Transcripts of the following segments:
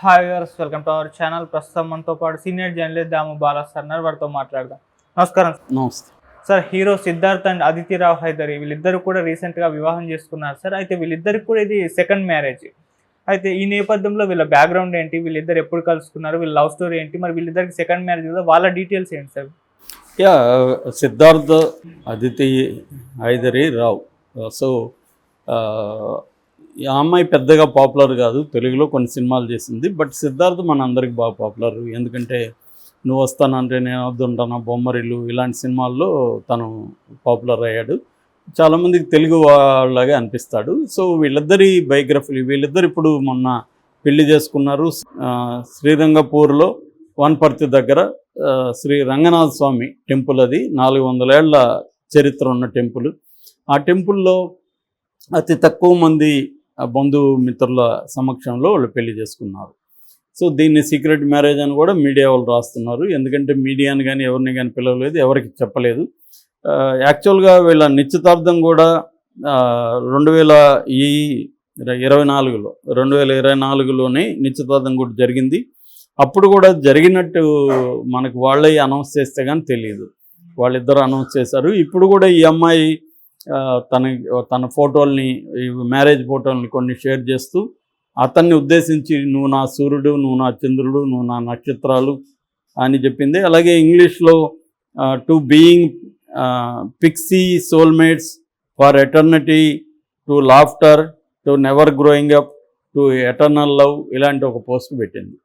Hi viewers, welcome to our channel. ప్రస్తుతం మనతో పాటు సీనియర్ జర్నలిస్ట్ దాము బాలా సార్ ఉన్నారు. వారితో మాట్లాడదాం. నమస్కారం నమస్తే sir. Hero Siddharth and Aditi Rao Hydari వీళ్ళిద్దరు కూడా రీసెంట్గా వివాహం చేసుకున్నారు సార్. అయితే వీళ్ళిద్దరికి కూడా ఇది సెకండ్ మ్యారేజ్. అయితే ఈ నేపథ్యంలో వీళ్ళ బ్యాక్గ్రౌండ్ ఏంటి, వీళ్ళిద్దరు ఎప్పుడు కలుసుకున్నారు, వీళ్ళ లవ్ స్టోరీ ఏంటి, మరి వీళ్ళిద్దరికి సెకండ్ మ్యారేజ్ కదా, వాళ్ళ డీటెయిల్స్ ఏంటి sir? Yeah Siddharth Aditi Hydari Rao. So ఈ అమ్మాయి పెద్దగా పాపులర్ కాదు, తెలుగులో కొన్ని సినిమాలు చేసింది. బట్ సిద్ధార్థ్ మన అందరికి బాగా పాపులర్. ఎందుకంటే నువ్వు వస్తానంటే నేను వద్దుంటాను, బొమ్మరిల్లు ఇలాంటి సినిమాల్లో తను పాపులర్ అయ్యాడు. చాలామందికి తెలుగు వాళ్ళలాగే అనిపిస్తాడు. సో వీళ్ళిద్దరి బయోగ్రఫీలు, వీళ్ళిద్దరు ఇప్పుడు మొన్న పెళ్లి చేసుకున్నారు. శ్రీరంగపూర్లో వనపర్తి దగ్గర శ్రీ రంగనాథ స్వామి టెంపుల్, అది 400 ఏళ్ల చరిత్ర ఉన్న టెంపుల్. ఆ టెంపుల్లో అతి తక్కువ మంది బంధుమిత్రుల సమక్షంలో వాళ్ళు పెళ్లి చేసుకున్నారు. సో దీన్ని సీక్రెట్ మ్యారేజ్ అని కూడా మీడియా వాళ్ళు రాస్తున్నారు. ఎందుకంటే మీడియాని కానీ ఎవరిని కానీ పిలవలేదు, ఎవరికి చెప్పలేదు. యాక్చువల్గా వీళ్ళ నిశ్చితార్థం కూడా 2024లోనే నిశ్చితార్థం కూడా జరిగింది. అప్పుడు కూడా జరిగినట్టు మనకు వాళ్ళే అనౌన్స్ చేస్తే కానీ తెలియదు. వాళ్ళిద్దరు అనౌన్స్ చేశారు. ఇప్పుడు కూడా ఈ అమ్మాయి తన ఫోటోల్ని, మ్యారేజ్ ఫోటోల్ని కొన్ని షేర్ చేస్తూ అతన్ని ఉద్దేశించి నువ్వు నా సూర్యుడు, నువ్వు నా చంద్రుడు, నువ్వు నా నక్షత్రాలు అని చెప్పింది. అలాగే ఇంగ్లీష్లో to being Pixie soulmates for eternity, to laughter, to never growing up, to eternal love, ఇలాంటి ఒక పోస్ట్ పెట్టింది.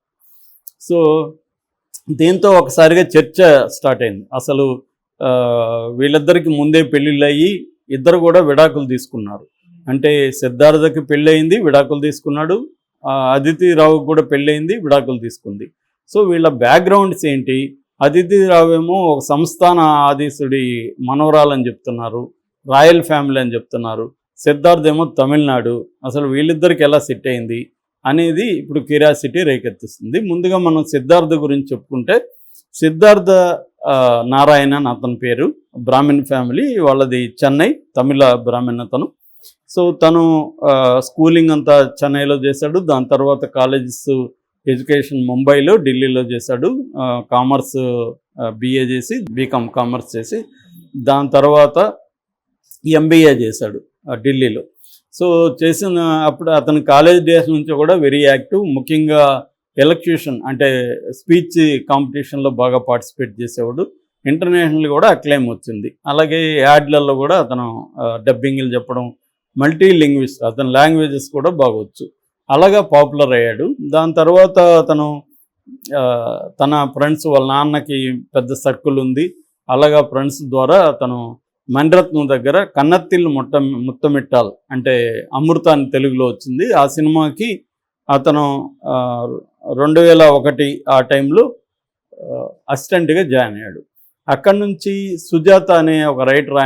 సో దీంతో ఒకసారిగా చర్చ స్టార్ట్ అయింది. అసలు వీళ్ళిద్దరికి ముందే పెళ్ళిళ్ళు అయ్యి ఇద్దరు కూడా విడాకులు తీసుకున్నారు. అంటే సిద్ధార్థకి పెళ్ళయింది, విడాకులు తీసుకున్నాడు. అదితి రావుకి కూడా పెళ్ళయింది, విడాకులు తీసుకుంది. సో వీళ్ళ బ్యాక్గ్రౌండ్స్ ఏంటి? అదితి రావు ఏమో ఒక సంస్థాన ఆధీశుడి మనవరాలని చెప్తున్నారు, రాయల్ ఫ్యామిలీ అని చెప్తున్నారు. సిద్ధార్థ్ ఏమో తమిళనాడు. అసలు వీళ్ళిద్దరికి ఎలా సెట్ అయింది అనేది ఇప్పుడు క్యూరియాసిటీ రేకెత్తిస్తుంది. ముందుగా మనం సిద్ధార్థ గురించి చెప్పుకుంటే, సిద్ధార్థ నారాయణ అని అతని పేరు. బ్రాహ్మణ్ ఫ్యామిలీ వాళ్ళది, చెన్నై, తమిళ బ్రాహ్మణ్ అతను. సో తను స్కూలింగ్ అంతా చెన్నైలో చేశాడు. దాని తర్వాత కాలేజెస్ ఎడ్యుకేషన్ ముంబైలో, ఢిల్లీలో చేశాడు. కామర్స్ బిఏ చేసి, బీకామ్ కామర్స్ చేసి, దాని తర్వాత ఎంబీఏ చేశాడు ఢిల్లీలో. సో చేసిన అప్పుడు అతను కాలేజ్ డేస్ నుంచి కూడా వెరీ యాక్టివ్. ముఖ్యంగా ఎలక్యూషన్ అంటే స్పీచ్ కాంపిటీషన్లో బాగా పార్టిసిపేట్ చేసేవాడు. ఇంటర్నేషనల్ కూడా అక్లెయిమ్ వచ్చింది. అలాగే యాడ్లలో కూడా అతను డబ్బింగ్లు చెప్పడం, మల్టీ లింగ్విస్ట్, అతని లాంగ్వేజెస్ కూడా బాగొచ్చు. అలాగా పాపులర్ అయ్యాడు. దాని తర్వాత అతను తన ఫ్రెండ్స్, వాళ్ళ నాన్నకి పెద్ద సర్కిల్ ఉంది. అలాగా ఫ్రెండ్స్ ద్వారా అతను మణిరత్నం దగ్గర కన్నత్తిల్లు ముత్తమిట్టాల్ అంటే అమృత అని తెలుగులో వచ్చింది. ఆ సినిమాకి అతను 2001 ఆ టైంలో అసిస్టెంట్గా జాయిన్ అయ్యాడు. అక్కడి నుంచి సుజాత అనే ఒక రైటర్,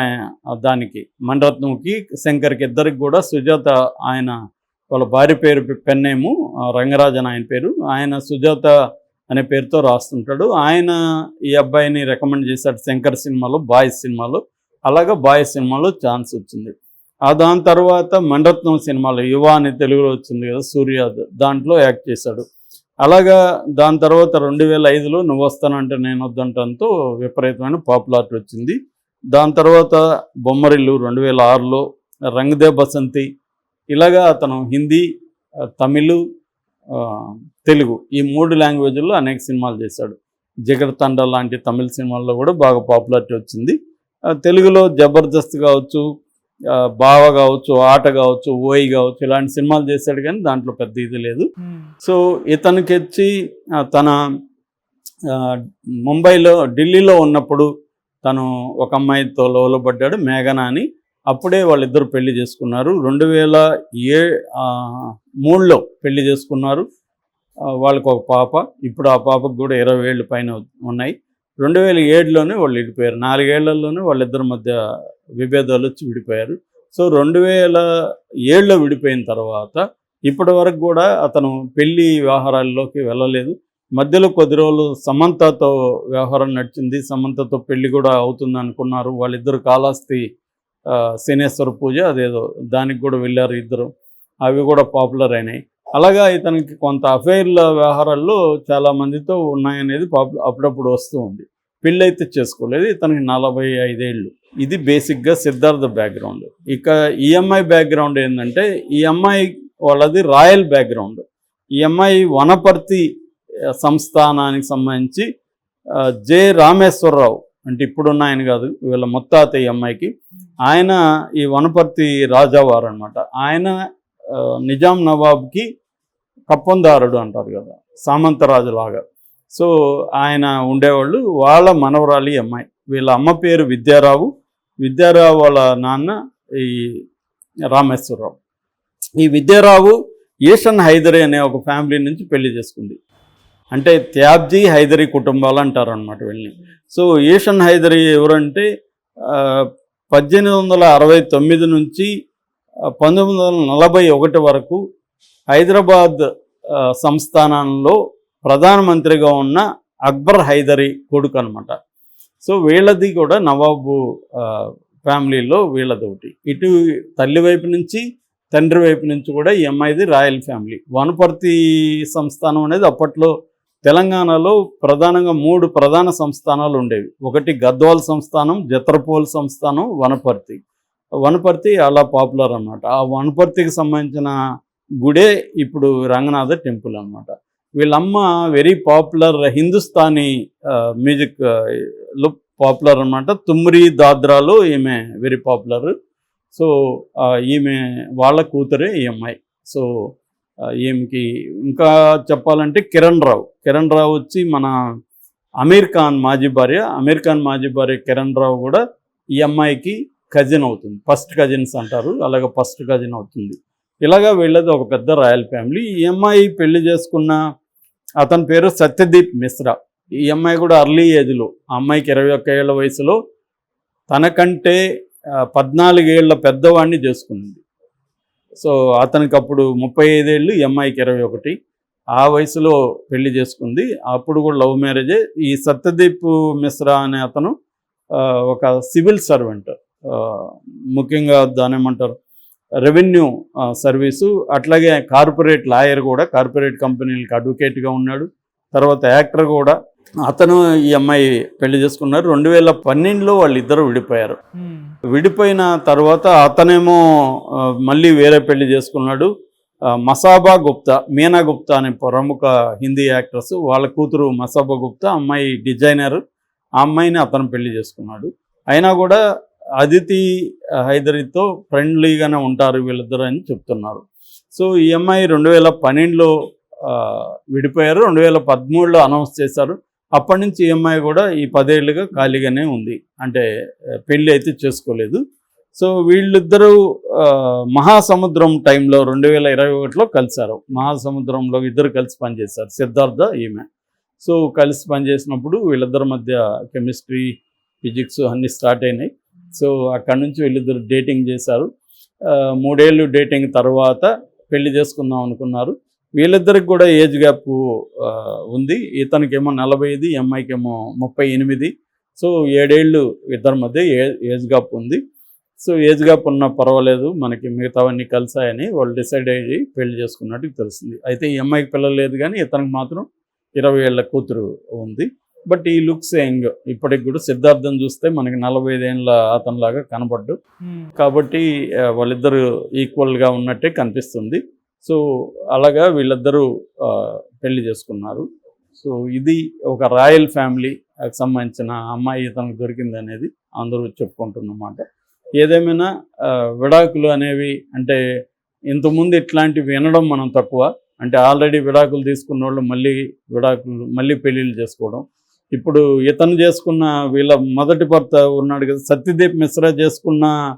దానికి మణిరత్నంకి, శంకర్కి ఇద్దరికి కూడా సుజాత, ఆయన వాళ్ళ భార్య పేరు పెన్నేము రంగరాజన్ ఆయన పేరు. ఆయన సుజాత అనే పేరుతో రాస్తుంటాడు. ఆయన ఈ అబ్బాయిని రికమెండ్ చేశాడు శంకర్ సినిమాలో, బాయ్స్ సినిమాలో. అలాగా బాయ్స్ సినిమాలో ఛాన్స్ వచ్చింది. దాని తర్వాత మణిరత్నం సినిమాలో యువ అని తెలుగులో వచ్చింది కదా, సూర్య, దాంట్లో యాక్ట్ చేశాడు. అలాగా దాని తర్వాత 2005లో నువ్వు వస్తానంటే నేను వద్దంటంతో విపరీతమైన పాపులారిటీ వచ్చింది. దాని తర్వాత బొమ్మరిల్లు 2006లో, రంగ్ దే బసంతి, ఇలాగా అతను హిందీ, తమిళ్, తెలుగు ఈ 3 లాంగ్వేజ్ల్లో అనేక సినిమాలు చేశాడు. జిగర్ తండ లాంటి తమిళ సినిమాల్లో కూడా బాగా పాపులారిటీ వచ్చింది. తెలుగులో జబర్దస్త్ కావచ్చు, బావ కావచ్చు, ఆట కావచ్చు, ఓయి కావచ్చు, ఇలాంటి సినిమాలు చేశాడు. కానీ దాంట్లో పెద్ద ఇది లేదు. సో ఇతనికి వచ్చి తన ముంబైలో, ఢిల్లీలో ఉన్నప్పుడు తను ఒక అమ్మాయితో లోబడ్డాడు, మేఘనా అని. అప్పుడే వాళ్ళిద్దరు పెళ్లి చేసుకున్నారు. 2003లో పెళ్లి చేసుకున్నారు. వాళ్ళకు ఒక పాప. ఇప్పుడు ఆ పాపకు కూడా 20 ఏళ్ళు పైన ఉన్నాయి. 2007లోనే వాళ్ళు విడిపోయారు. 4 ఏళ్లలోనే వాళ్ళిద్దరి మధ్య విభేదాలు వచ్చి విడిపోయారు. సో 2007లో విడిపోయిన తర్వాత ఇప్పటి వరకు కూడా అతను పెళ్లి వ్యవహారాల్లోకి వెళ్ళలేదు. మధ్యలో కొద్ది రోజులు సమంతతో వ్యవహారం నడిచింది. సమంతతో పెళ్లి కూడా అవుతుంది అనుకున్నారు. వాళ్ళిద్దరు కాళహస్తి శనేశ్వర పూజ అదేదో దానికి కూడా వెళ్ళారు ఇద్దరు. అవి కూడా పాపులర్ అయినాయి. అలాగా ఇతనికి కొంత అఫైర్ల వ్యవహారాల్లో చాలా మందితో ఉన్నాయనేది అప్పుడప్పుడు వస్తూ ఉంది. పెళ్ళైతే చేసుకోలేదు. ఇతనికి 45 ఏళ్ళు. ఇది బేసిక్గా సిద్ధార్థ బ్యాక్గ్రౌండ్. ఇక ఈ అమ్మాయి బ్యాక్గ్రౌండ్ ఏంటంటే, ఈ అమ్మాయి వాళ్ళది రాయల్ బ్యాక్గ్రౌండ్. ఈ అమ్మాయి వనపర్తి సంస్థానానికి సంబంధించి జె రామేశ్వరరావు అంటే ఇప్పుడున్న ఆయన కాదు, వీళ్ళ ముత్తాత ఈ అమ్మాయికి. ఆయన ఈ వనపర్తి రాజావారు అనమాట. ఆయన నిజాం నవాబ్కి కప్పందారుడు అంటారు కదా, సామంతరాజులాగా. సో ఆయన ఉండేవాళ్ళు. వాళ్ళ మనవరాలి అమ్మాయి. వీళ్ళ అమ్మ పేరు విద్యారావు. విద్యారావు వాళ్ళ నాన్న ఈ రామేశ్వరరావు. ఈ విద్యారావు ఈషన్ హైదరీ అనే ఒక ఫ్యామిలీ నుంచి పెళ్లి చేసుకుంది. అంటే త్యాబ్జీ హైదరీ కుటుంబాలు అంటారు అనమాట వీళ్ళని. సో ఈషన్ హైదరీ ఎవరంటే 1869 నుంచి 1941 వరకు హైదరాబాద్ సంస్థానంలో ప్రధానమంత్రిగా ఉన్న అక్బర్ హైదరీ కొడుకు అనమాట. సో వీళ్ళది కూడా నవాబు ఫ్యామిలీలో వీళ్ళది ఒకటి. ఇటు తల్లి వైపు నుంచి తండ్రి వైపు నుంచి కూడా ఈ అమ్మాయిది రాయల్ ఫ్యామిలీ. వనపర్తి సంస్థానం అనేది అప్పట్లో తెలంగాణలో ప్రధానంగా 3 ప్రధాన సంస్థానాలు ఉండేవి. ఒకటి గద్వాల్ సంస్థానం, జత్రపోల్ సంస్థానం, వనపర్తి. వనపర్తి అలా పాపులర్ అన్నమాట. ఆ వనపర్తికి సంబంధించిన గుడే ఇప్పుడు రంగనాథ టెంపుల్ అన్నమాట. వీళ్ళమ్మ వెరీ పాపులర్ హిందుస్థానీ మ్యూజిక్లో పాపులర్ అన్నమాట. తుమ్రి దాద్రాలో ఈమె వెరీ పాపులర్. సో ఈమె వాళ్ళ కూతురే ఈ అమ్మాయి. సో ఈమెకి ఇంకా చెప్పాలంటే కిరణ్ రావు వచ్చి మన అమీర్ ఖాన్ మాజీ భార్య కిరణ్ రావు కూడా ఈ అమ్మాయికి కజిన్ అవుతుంది. ఫస్ట్ కజిన్స్ అంటారు, అలాగే ఫస్ట్ కజిన్ అవుతుంది. ఇలాగా వీళ్ళది ఒక పెద్ద రాయల్ ఫ్యామిలీ. ఈ అమ్మాయి పెళ్లి చేసుకున్న అతని పేరు సత్యదీప్ మిశ్రా. ఈ అమ్మాయి కూడా అర్లీ ఏజ్లో, ఆ అమ్మాయికి 21 ఏళ్ల వయసులో తనకంటే 14 ఏళ్ల పెద్దవాడిని చేసుకున్నది. సో అతనికి అప్పుడు 35 ఏళ్ళు, ఈ అమ్మాయికి 21. ఆ వయసులో పెళ్లి చేసుకుంది. అప్పుడు కూడా లవ్ మ్యారేజే. ఈ సత్యదీప్ మిశ్రా అనే అతను ఒక సివిల్ సర్వెంట్, ముఖ్యంగా దాని ఏమంటారు రెవెన్యూ సర్వీసు, అట్లాగే కార్పొరేట్ లాయర్ కూడా, కార్పొరేట్ కంపెనీలకు అడ్వకేట్గా ఉన్నాడు. తర్వాత యాక్టర్ కూడా. అతను ఈ అమ్మాయి పెళ్లి చేసుకున్నారు. 2012లో వాళ్ళిద్దరూ విడిపోయారు. విడిపోయిన తర్వాత అతనేమో మళ్ళీ వేరే పెళ్లి చేసుకున్నాడు. మసాబా గుప్తా, మీనా గుప్తా అనే ప్రముఖ హిందీ యాక్ట్రెస్, వాళ్ళ కూతురు మసాబా గుప్తా. అమ్మాయి డిజైనర్. ఆ అమ్మాయిని అతను పెళ్లి చేసుకున్నాడు. అయినా కూడా అదితి హైదరీతో ఫ్రెండ్లీగానే ఉంటారు వీళ్ళిద్దరు అని చెప్తున్నారు. సో ఈ అమ్మాయి 2012లో విడిపోయారు. 2013లో అనౌన్స్ చేశారు. అప్పటి నుంచి ఈ అమ్మాయి కూడా ఈ 10 ఏళ్ళుగా ఖాళీగానే ఉంది. అంటే పెళ్ళి అయితే చేసుకోలేదు. సో వీళ్ళిద్దరూ మహాసముద్రం టైంలో 2021లో కలిశారు. మహాసముద్రంలో ఇద్దరు కలిసి పనిచేశారు, సిద్ధార్థ ఈమె. సో కలిసి పనిచేసినప్పుడు వీళ్ళిద్దరి మధ్య కెమిస్ట్రీ, ఫిజిక్స్ అన్నీ స్టార్ట్ అయినాయి. సో అక్కడి నుంచి వీళ్ళిద్దరు డేటింగ్ చేశారు. 3 ఏళ్ళు డేటింగ్ తర్వాత పెళ్లి చేసుకుందాం అనుకున్నారు. వీళ్ళిద్దరికి కూడా ఏజ్ గ్యాప్ ఉంది. ఇతనికేమో 45, ఈ అమ్మాయికేమో 38. సో 7 ఏళ్ళు ఇద్దరి మధ్య ఏజ్ గ్యాప్ ఉంది. సో ఏజ్ గ్యాప్ ఉన్నా పర్వాలేదు, మనకి మిగతావన్నీ కలిసాయని వాళ్ళు డిసైడ్ అయ్యి పెళ్లి చేసుకున్నట్టు తెలిసింది. అయితే ఈ అమ్మాయికి పిల్లలు లేదు, కానీ ఇతనికి మాత్రం 20 ఏళ్ల కూతురు ఉంది. బట్ ఈ లుక్స్ యంగ్. ఇప్పటికి కూడా సిద్ధార్థం చూస్తే మనకి 45 ఏళ్ళ అతనిలాగా కనపడ్డు. కాబట్టి వాళ్ళిద్దరూ ఈక్వల్గా ఉన్నట్టే కనిపిస్తుంది. సో అలాగా వీళ్ళిద్దరూ పెళ్లి చేసుకున్నారు. సో ఇది ఒక రాయల్ ఫ్యామిలీకి సంబంధించిన అమ్మాయి తనకు దొరికింది అనేది అందరూ చెప్పుకుంటున్నమాట. ఏదేమైనా విడాకులు అనేవి అంటే ఇంతకుముందు ఇట్లాంటివి వినడం మనం తక్కువ. అంటే ఆల్రెడీ విడాకులు తీసుకున్న వాళ్ళు మళ్ళీ పెళ్ళిళ్ళు చేసుకోవడం. ఇప్పుడు ఇతను చేసుకున్న వీళ్ళ మొదటి భర్త ఉన్నాడు కదా, సత్యదీప్ మిశ్రా చేసుకున్న